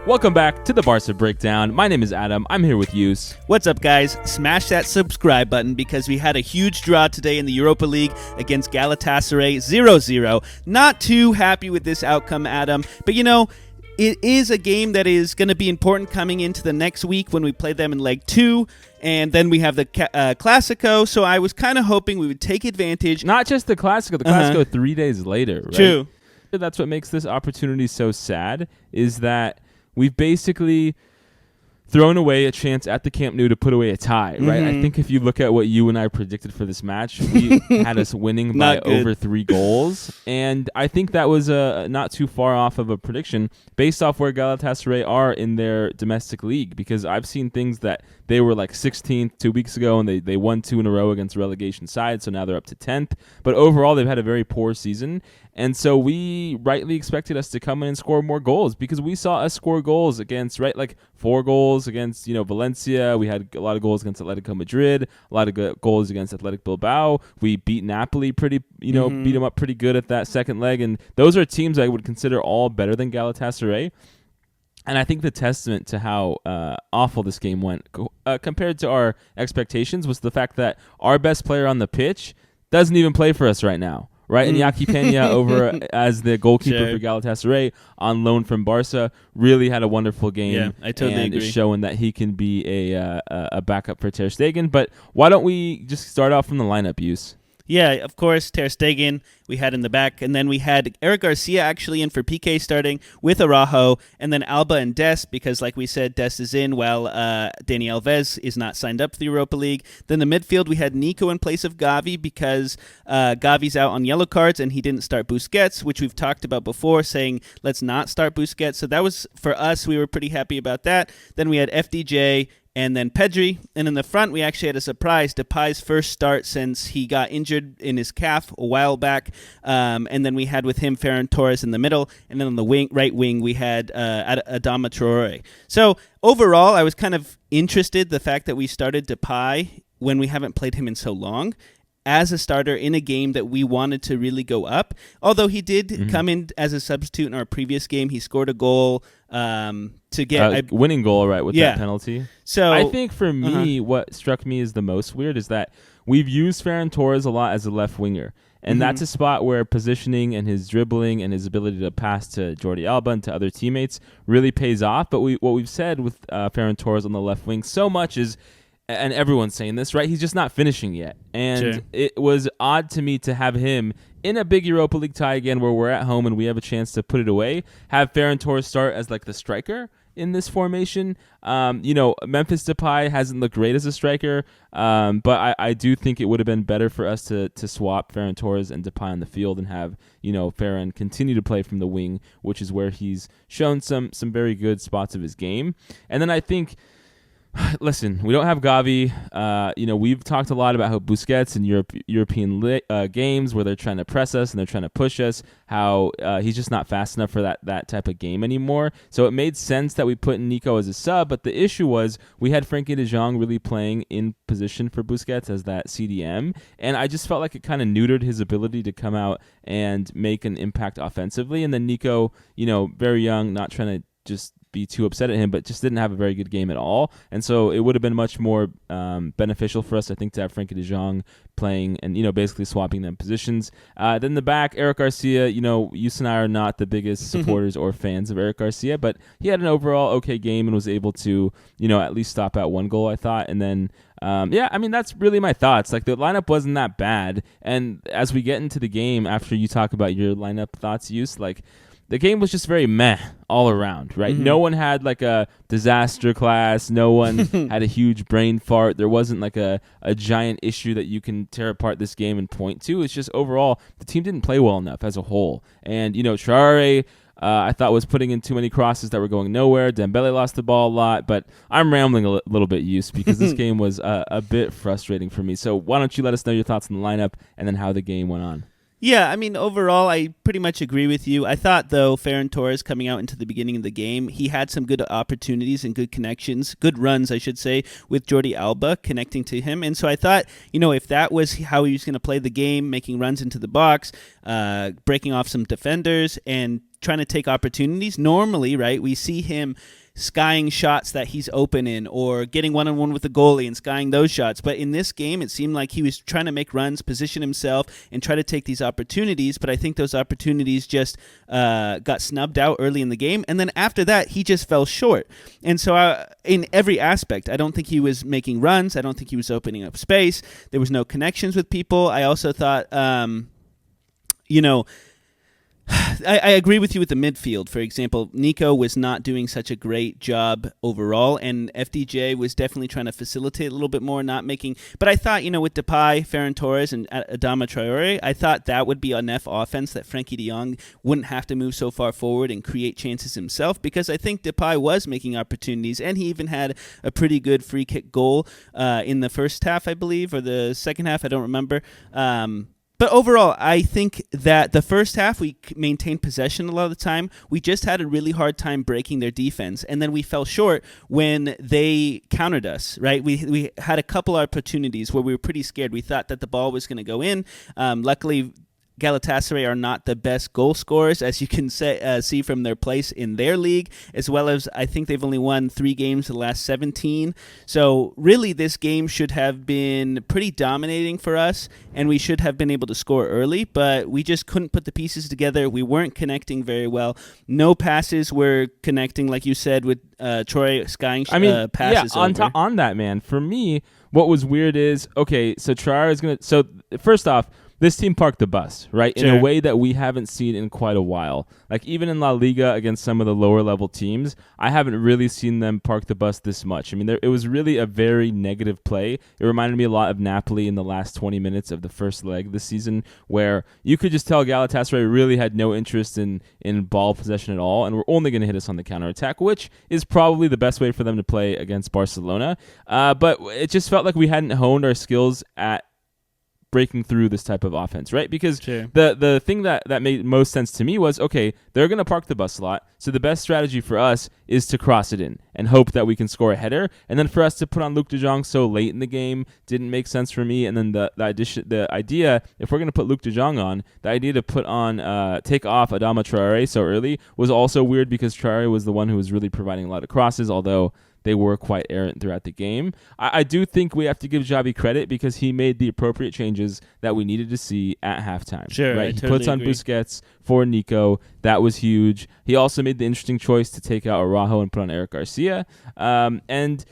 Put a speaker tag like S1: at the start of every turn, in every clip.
S1: Welcome back to the Barca Breakdown. My name is Adam. I'm here with Yus.
S2: What's up, guys? Smash that subscribe button because we had a huge draw today in the Europa League against Galatasaray 0-0. Not too happy with this outcome, Adam. But, it is a game that is going to be important coming into the next week when we play them in leg 2. And then we have the Clasico. So I was kind of hoping we would take advantage.
S1: Not just the Clasico. The Clasico 3 days later, right?
S2: True.
S1: That's what makes this opportunity so sad, is that we've basically thrown away a chance at the Camp Nou to put away a tie, right? I think if you look at what you and I predicted for this match, we had us winning by over 3 goals. And I think that was not too far off of a prediction based off where Galatasaray are in their domestic league, because I've seen things that they were like 16th 2 weeks ago, and they won 2 in a row against relegation side, so now they're up to 10th. But overall, they've had a very poor season. And so we rightly expected us to come in and score more goals, because we saw us score goals against, right, like 4 goals against, Valencia. We had a lot of goals against Atletico Madrid, a lot of goals against Athletic Bilbao. We beat Napoli beat them up pretty good at that second leg. And those are teams I would consider all better than Galatasaray. And I think the testament to how awful this game went compared to our expectations was the fact that our best player on the pitch doesn't even play for us right now. Right, and Iñaki Peña over as the goalkeeper for Galatasaray on loan from Barca really had a wonderful game.
S2: Yeah, I totally agree.
S1: Is showing that he can be a backup for Ter Stegen. But why don't we just start off from the lineup, Yus?
S2: Yeah, of course, Ter Stegen we had in the back, and then we had Eric Garcia actually in for Pique starting with Araujo, and then Alba and Dest, because like we said, Dest is in while Dani Alves is not signed up for the Europa League. Then the midfield, we had Nico in place of Gavi because Gavi's out on yellow cards, and he didn't start Busquets, which we've talked about before, saying let's not start Busquets. So that was, for us, we were pretty happy about that. Then we had FDJ, and then PEdri. And in the front, we actually had a surprise. Depay's first start since he got injured in his calf a while back. And then we had with him Ferran Torres in the middle. And then on the right wing, we had Adama Traore. So overall, I was kind of interested the fact that we started Depay when we haven't played him in so long as a starter in a game that we wanted to really go up. Although he did come in as a substitute in our previous game. He scored a goal to get
S1: a winning goal, right, with that penalty.
S2: So
S1: I think for me, what struck me as the most weird is that we've used Ferran Torres a lot as a left winger. And that's a spot where positioning and his dribbling and his ability to pass to Jordi Alba and to other teammates really pays off. But what we've said with Ferran Torres on the left wing so much is, and everyone's saying this, right? He's just not finishing yet. And it was odd to me to have him in a big Europa League tie again where we're at home and we have a chance to put it away, have Ferran Torres start as like the striker in this formation. Memphis Depay hasn't looked great as a striker, but I do think it would have been better for us to swap Ferran Torres and Depay on the field and have, Ferran continue to play from the wing, which is where he's shown some very good spots of his game. And then I think, listen, we don't have Gavi. We've talked a lot about how Busquets in European games where they're trying to press us and they're trying to push us, how he's just not fast enough for that type of game anymore. So it made sense that we put Nico as a sub, but the issue was we had Frenkie de Jong really playing in position for Busquets as that CDM, and I just felt like it kind of neutered his ability to come out and make an impact offensively. And then Nico, very young, not trying to just be too upset at him, but just didn't have a very good game at all. And so it would have been much more beneficial for us, I think, to have Frenkie de Jong playing and, basically swapping them positions. Then the back, Eric Garcia, Yus and I are not the biggest supporters or fans of Eric Garcia, but he had an overall okay game and was able to, at least stop out 1 goal, I thought. And then, that's really my thoughts. Like, the lineup wasn't that bad. And as we get into the game, after you talk about your lineup thoughts, Yus, the game was just very meh all around, right? No one had like a disaster class. No one had a huge brain fart. There wasn't like a giant issue that you can tear apart this game and point to. It's just overall, the team didn't play well enough as a whole. And, Traore, I thought was putting in too many crosses that were going nowhere. Dembele lost the ball a lot, but I'm rambling a little bit, Yus, because this game was a bit frustrating for me. So why don't you let us know your thoughts on the lineup and then how the game went on?
S2: Yeah, overall, I pretty much agree with you. I thought, though, Ferran Torres coming out into the beginning of the game, he had some good opportunities and good connections, good runs, I should say, with Jordi Alba connecting to him. And so I thought, if that was how he was going to play the game, making runs into the box, breaking off some defenders, and trying to take opportunities. Normally, right, we see him skying shots that he's open in or getting one-on-one with the goalie and skying those shots. But in this game, it seemed like he was trying to make runs, position himself, and try to take these opportunities. But I think those opportunities just got snubbed out early in the game. And then after that, he just fell short. And so in every aspect, I don't think he was making runs. I don't think he was opening up space. There was no connections with people. I also thought, I agree with you with the midfield. For example, Nico was not doing such a great job overall, and FDJ was definitely trying to facilitate a little bit more, not making. But I thought, with Depay, Ferran Torres, and Adama Traore, I thought that would be enough offense that Frenkie de Jong wouldn't have to move so far forward and create chances himself, because I think Depay was making opportunities, and he even had a pretty good free kick goal in the first half, I believe, or the second half, I don't remember. But overall, I think that the first half, we maintained possession a lot of the time. We just had a really hard time breaking their defense. And then we fell short when they countered us, right? We had a couple opportunities where we were pretty scared. We thought that the ball was going to go in. Luckily, Galatasaray are not the best goal scorers, as you can see from their place in their league, as well as I think they've only won 3 games in the last 17. So really, this game should have been pretty dominating for us, and we should have been able to score early, but we just couldn't put the pieces together. We weren't connecting very well. No passes were connecting, like you said, with Troy skying passes over.
S1: On that, man, for me, what was weird is, okay, so Traore is going to... So first off, this team parked the bus, right?
S2: Sure.
S1: In a way that we haven't seen in quite a while. Like, even in La Liga against some of the lower level teams, I haven't really seen them park the bus this much. I mean, it was really a very negative play. It reminded me a lot of Napoli in the last 20 minutes of the first leg this season, where you could just tell Galatasaray really had no interest in ball possession at all, and were only going to hit us on the counterattack, which is probably the best way for them to play against Barcelona. But it just felt like we hadn't honed our skills at breaking through this type of offense, right? Because
S2: Sure.
S1: the thing that made most sense to me was, okay, they're going to park the bus a lot, so the best strategy for us is to cross it in and hope that we can score a header, and then for us to put on Luc de Jong so late in the game didn't make sense for me, and then the idea, if we're going to put Luc de Jong on, the idea to put on, take off Adama Traore so early was also weird, because Traore was the one who was really providing a lot of crosses, although they were quite errant throughout the game. I do think we have to give Xavi credit, because he made the appropriate changes that we needed to see at halftime.
S2: Sure,
S1: right?
S2: I
S1: He
S2: totally
S1: puts on
S2: agree.
S1: Busquets for Nico. That was huge. He also made the interesting choice to take out Araujo and put on Eric Garcia. And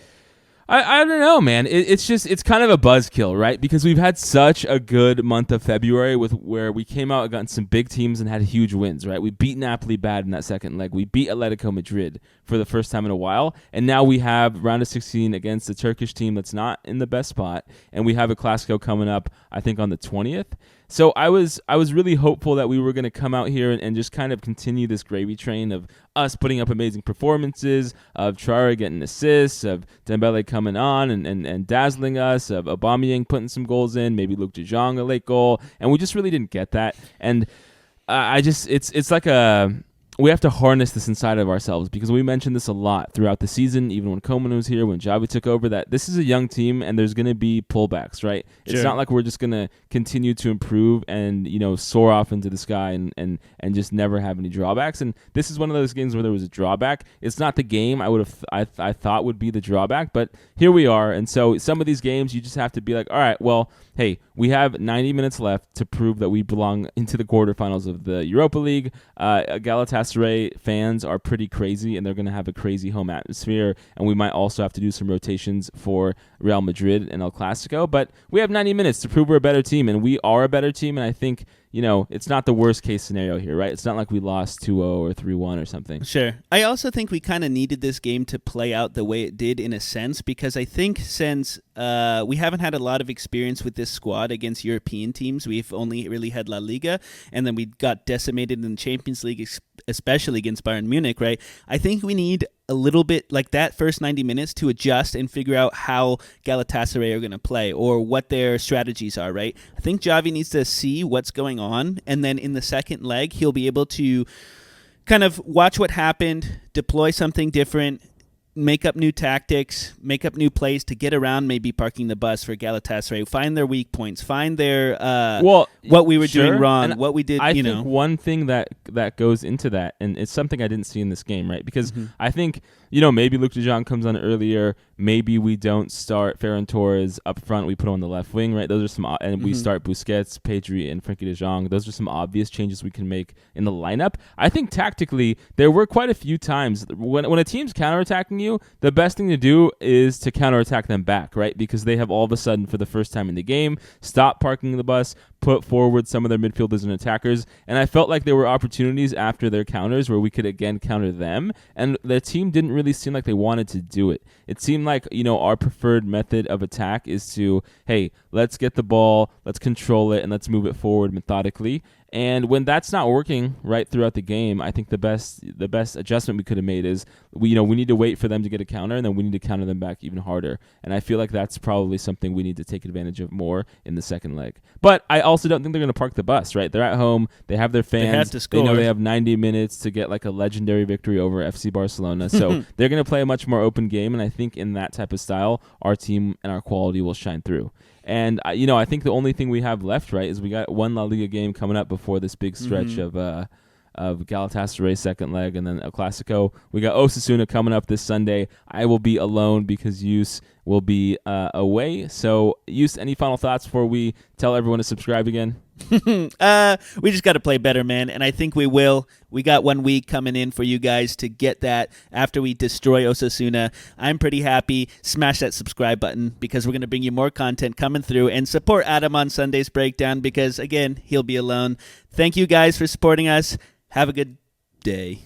S1: I don't know, man. It's kind of a buzzkill, right? Because we've had such a good month of February where we came out against some big teams and had huge wins, right? We beat Napoli bad in that second leg. We beat Atletico Madrid for the first time in a while, and now we have round of 16 against a Turkish team that's not in the best spot, and we have a Clasico coming up, I think, on the 20th. So I was really hopeful that we were going to come out here and just kind of continue this gravy train of us putting up amazing performances, of Traore getting assists, of Dembele coming on and dazzling us, of Aubameyang putting some goals in, maybe Luc de Jong a late goal, and we just really didn't get that. And it's like we have to harness this inside of ourselves, because we mentioned this a lot throughout the season, even when Koeman was here, when Xavi took over, that this is a young team and there's going to be pullbacks, right?
S2: Sure.
S1: It's not like we're just going to continue to improve and, soar off into the sky and just never have any drawbacks. And this is one of those games where there was a drawback. It's not the game I thought would be the drawback, but here we are. And so some of these games, you just have to be like, all right, well, hey, we have 90 minutes left to prove that we belong into the quarterfinals of the Europa League. Galatasaray fans are pretty crazy, and they're going to have a crazy home atmosphere, and we might also have to do some rotations for Real Madrid and El Clasico, but we have 90 minutes to prove we're a better team, and we are a better team, and I think it's not the worst case scenario here, right? It's not like we lost 2-0 or 3-1 or something.
S2: Sure. I also think we kind of needed this game to play out the way it did, in a sense, because I think since we haven't had a lot of experience with this squad against European teams, we've only really had La Liga, and then we got decimated in the Champions League, especially against Bayern Munich, right? I think we need a little bit, like that first 90 minutes, to adjust and figure out how Galatasaray are going to play or what their strategies are, right? I think Xavi needs to see what's going on, and then in the second leg, he'll be able to kind of watch what happened, deploy something different, make up new tactics, make up new plays to get around maybe parking the bus for Galatasaray, find their weak points, find their what we were doing wrong, what we did,
S1: I think one thing that goes into that, and it's something I didn't see in this game, right? Because I think, maybe Luc de Jong comes on earlier, maybe we don't start Ferran Torres up front, we put him on the left wing, right? Those are some, and we start Busquets, PEdri, and Frenkie de Jong. Those are some obvious changes we can make in the lineup. I think tactically, there were quite a few times when a team's counterattacking you, the best thing to do is to counterattack them back, right? Because they have all of a sudden, for the first time in the game, stopped parking the bus, put forward some of their midfielders and attackers, and I felt like there were opportunities after their counters where we could again counter them, and the team didn't really seem like they wanted to do it. It seemed like, our preferred method of attack is to, hey, let's get the ball, let's control it, and let's move it forward methodically. And when that's not working right throughout the game, I think the best adjustment we could have made is we need to wait for them to get a counter, and then we need to counter them back even harder. And I feel like that's probably something we need to take advantage of more in the second leg. But I also don't think they're going to park the bus, right? They're at home. They have their fans.
S2: They have to score.
S1: They know they have 90 minutes to get like a legendary victory over FC Barcelona. So they're going to play a much more open game, and I think in that type of style, our team and our quality will shine through. And, I think the only thing we have left, right, is we got one La Liga game coming up before this big stretch of Galatasaray second leg and then El Clasico. We got Osasuna coming up this Sunday. I will be alone because Yus will be away. So, Yus, any final thoughts before we tell everyone to subscribe again?
S2: We just got to play better, man, and I think we will. We got 1 week coming in for you guys to get that after we destroy Osasuna. I'm pretty happy. Smash that subscribe button because we're going to bring you more content coming through, and support Adam on Sunday's Breakdown because, again, he'll be alone. Thank you guys for supporting us. Have a good day.